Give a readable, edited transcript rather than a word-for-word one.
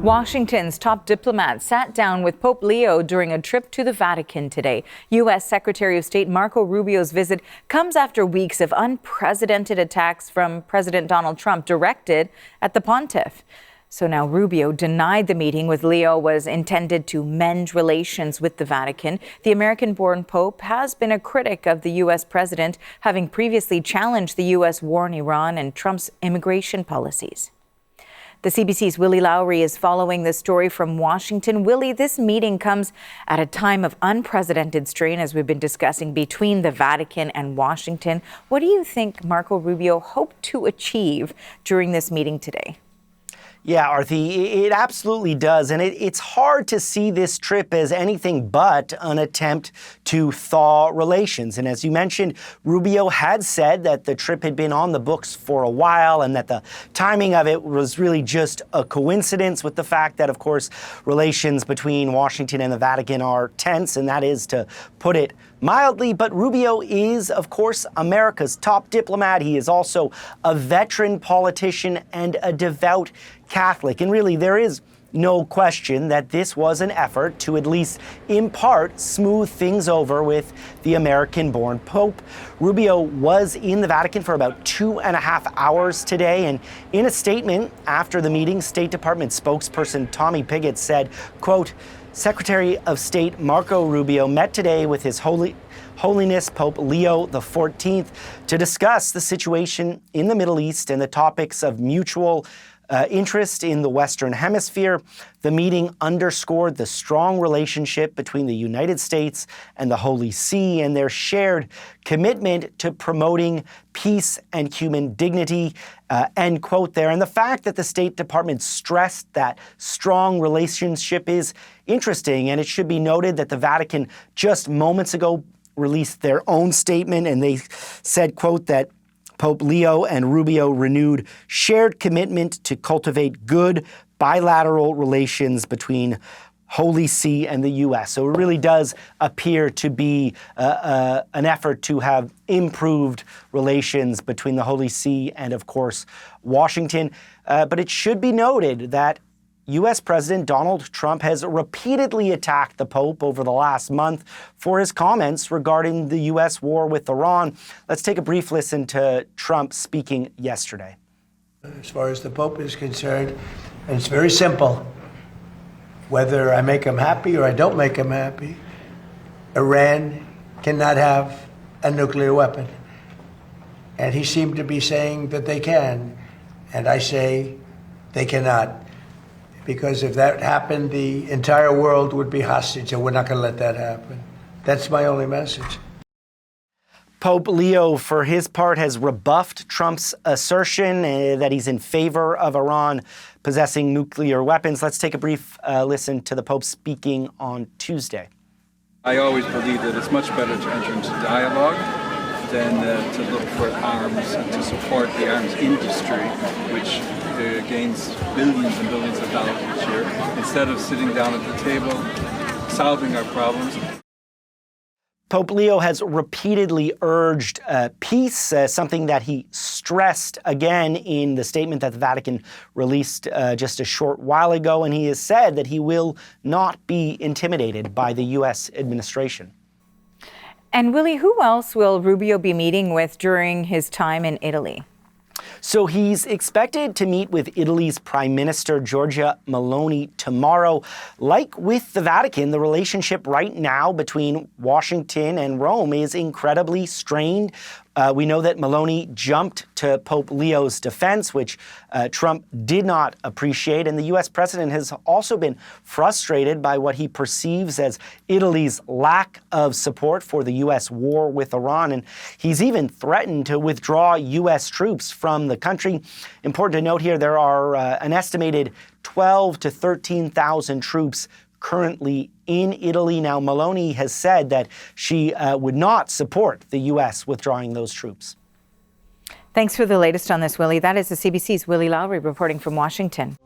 Washington's top diplomat sat down with Pope Leo during a trip to the Vatican today. U.S. Secretary of State Marco Rubio's visit comes after weeks of unprecedented attacks from President Donald Trump directed at the pontiff. So now Rubio denied the meeting with Leo was intended to mend relations with the Vatican. The American-born Pope has been a critic of the U.S. president, having previously challenged the U.S. war in Iran and Trump's immigration policies. The CBC's Willie Lowry is following this story from Washington. Willie, this meeting comes at a time of unprecedented strain, as we've been discussing, between the Vatican and Washington. What do you think Marco Rubio hoped to achieve during this meeting today? Yeah, Arthi, it absolutely does. And it's hard to see this trip as anything but an attempt to thaw relations. And as you mentioned, Rubio had said that the trip had been on the books for a while and that the timing of it was really just a coincidence, with the fact that, of course, relations between Washington and the Vatican are tense, and that is to put it mildly. But Rubio is, of course, America's top diplomat. He is also a veteran politician and a devout Catholic. And really, there is no question that this was an effort to, at least in part, smooth things over with the American-born Pope. Rubio was in the Vatican for about 2.5 hours today, and in a statement after the meeting, State Department spokesperson Tommy Pigott said, quote, "Secretary of State Marco Rubio met today with His Holiness Pope Leo XIV to discuss the situation in the Middle East and the topics of mutual interest in the Western Hemisphere. The meeting underscored the strong relationship between the United States and the Holy See and their shared commitment to promoting peace and human dignity," end quote there. And the fact that the State Department stressed that strong relationship is interesting, and it should be noted that the Vatican just moments ago released their own statement, and they said, quote, that Pope Leo and Rubio renewed shared commitment to cultivate good bilateral relations between Holy See and the U.S. So it really does appear to be an effort to have improved relations between the Holy See and, of course, Washington. But it should be noted that U.S. President Donald Trump has repeatedly attacked the Pope over the last month for his comments regarding the U.S. war with Iran. Let's take a brief listen to Trump speaking yesterday. As far as the Pope is concerned, and it's very simple. Whether I make him happy or I don't make him happy, Iran cannot have a nuclear weapon. And he seemed to be saying that they can, and I say they cannot. Because if that happened, the entire world would be hostage, and we're not going to let that happen. That's my only message. Pope Leo, for his part, has rebuffed Trump's assertion that he's in favor of Iran possessing nuclear weapons. Let's take a brief listen to the Pope speaking on Tuesday. I always believe that it's much better to enter into dialogue than to look for arms and to support the arms industry, which gains billions and billions of dollars each year, instead of sitting down at the table, solving our problems. Pope Leo has repeatedly urged peace, something that he stressed again in the statement that the Vatican released just a short while ago, and he has said that he will not be intimidated by the U.S. administration. And Willie, who else will Rubio be meeting with during his time in Italy? So he's expected to meet with Italy's Prime Minister, Giorgia Meloni, tomorrow. Like with the Vatican, the relationship right now between Washington and Rome is incredibly strained. We know that Meloni jumped to Pope Leo's defense, which Trump did not appreciate. And the U.S. president has also been frustrated by what he perceives as Italy's lack of support for the U.S. war with Iran. And he's even threatened to withdraw U.S. troops from the country. Important to note here, there are an estimated 12,000 to 13,000 troops currently in Italy. Now, Meloni has said that she would not support the U.S. withdrawing those troops. Thanks for the latest on this, Willie. That is the CBC's Willie Lowry reporting from Washington.